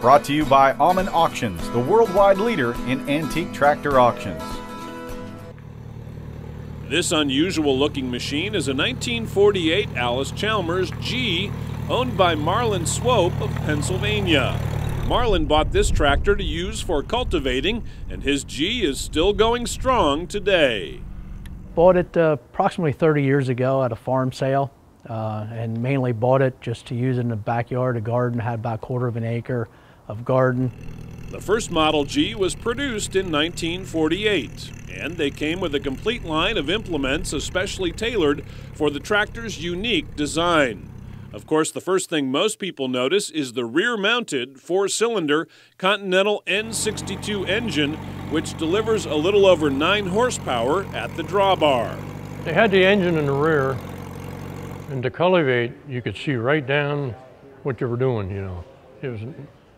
Brought to you by Almond Auctions, the worldwide leader in antique tractor auctions. This unusual-looking machine is a 1948 Allis-Chalmers G owned by Marlin Swope of Pennsylvania. Marlin bought this tractor to use for cultivating, and his G is still going strong today. Bought it approximately 30 years ago at a farm sale, and mainly bought it just to use it in the backyard, a garden. Had about 1/4 of an acre of garden. The first Model G was produced in 1948, and they came with a complete line of implements especially tailored for the tractor's unique design. Of course, the first thing most people notice is the rear-mounted 4-cylinder Continental N62 engine, which delivers a little over 9 horsepower at the drawbar. They had the engine in the rear, and to cultivate, you could see right down what you were doing, you know. It was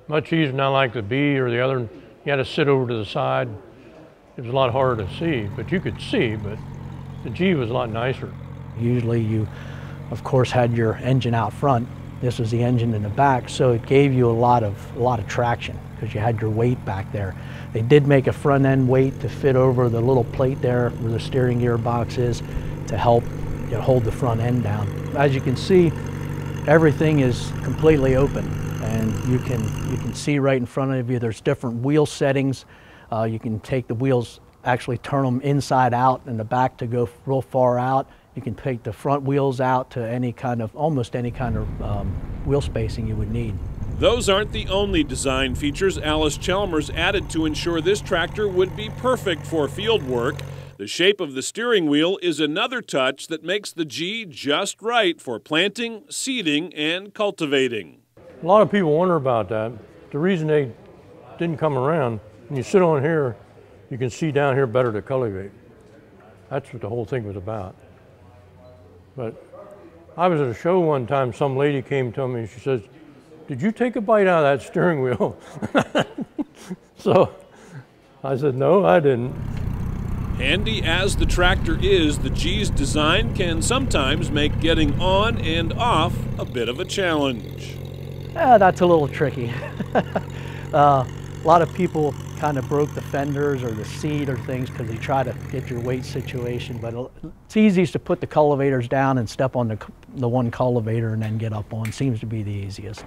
much easier, not like the B or the other. You had to sit over to the side. It was a lot harder to see, but you could see, but the G was a lot nicer. Usually you, of course, had your engine out front. This was the engine in the back, so it gave you a lot of traction because you had your weight back there. They did make a front end weight to fit over the little plate there where the steering gearbox is to help hold the front end down. As you can see, everything is completely open, and you can see right in front of you. There's different wheel settings. You can take the wheels, actually turn them inside out and the back to go real far out. You can take the front wheels out to almost any kind of wheel spacing you would need. Those aren't the only design features Allis-Chalmers added to ensure this tractor would be perfect for field work. The shape of the steering wheel is another touch that makes the G just right for planting, seeding, and cultivating. A lot of people wonder about that. The reason they didn't come around, when you sit on here, you can see down here better to cultivate. That's what the whole thing was about. But I was at a show one time, some lady came to me and she says, "Did you take a bite out of that steering wheel?" So I said, "No, I didn't." Handy as the tractor is, the G's design can sometimes make getting on and off a bit of a challenge. That's a little tricky. A lot of people kind of broke the fenders or the seat or things because they try to get your weight situation, but it's easiest to put the cultivators down and step on the one cultivator and then get up on. Seems to be the easiest.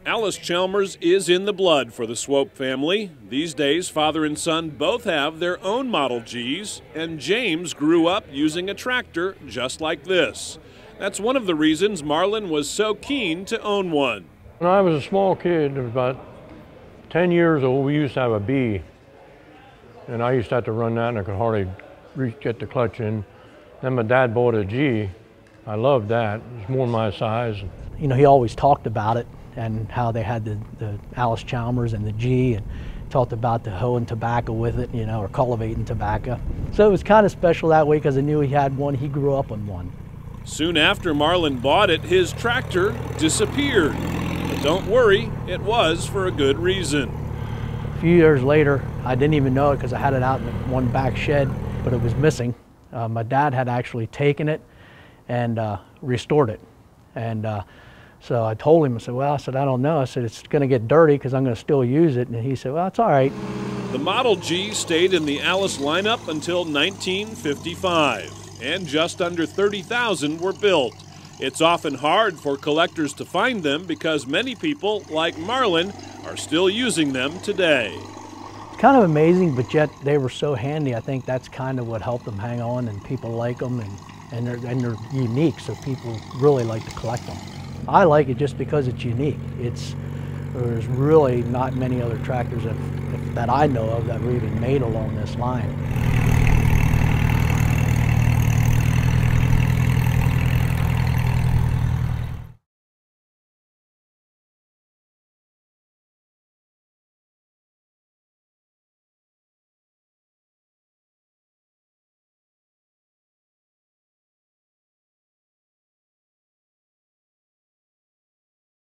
Allis-Chalmers is in the blood for the Swope family. These days, father and son both have their own Model Gs, and James grew up using a tractor just like this. That's one of the reasons Marlin was so keen to own one. When I was a small kid, about 10 years old, we used to have a B, and I used to have to run that and I could hardly get the clutch in. Then my dad bought a G. I loved that. It was more my size. You know, he always talked about it and how they had the Allis-Chalmers and the G, and talked about the hoeing tobacco with it, or cultivating tobacco. So it was kind of special that way because I knew he had one. He grew up on one. Soon after Marlin bought it, his tractor disappeared. But don't worry, it was for a good reason. A few years later, I didn't even know it because I had it out in one back shed, but it was missing. My dad had actually taken it and restored it. And so I told him, I said, I don't know. I said, it's going to get dirty because I'm going to still use it. And he said, well, it's all right. The Model G stayed in the Allis lineup until 1955, and just under 30,000 were built. It's often hard for collectors to find them because many people, like Marlin, are still using them today. It's kind of amazing, but yet they were so handy. I think that's kind of what helped them hang on, and people like them, and they're unique, so people really like to collect them. I like it just because it's unique. There's really not many other tractors that I know of that were even made along this line.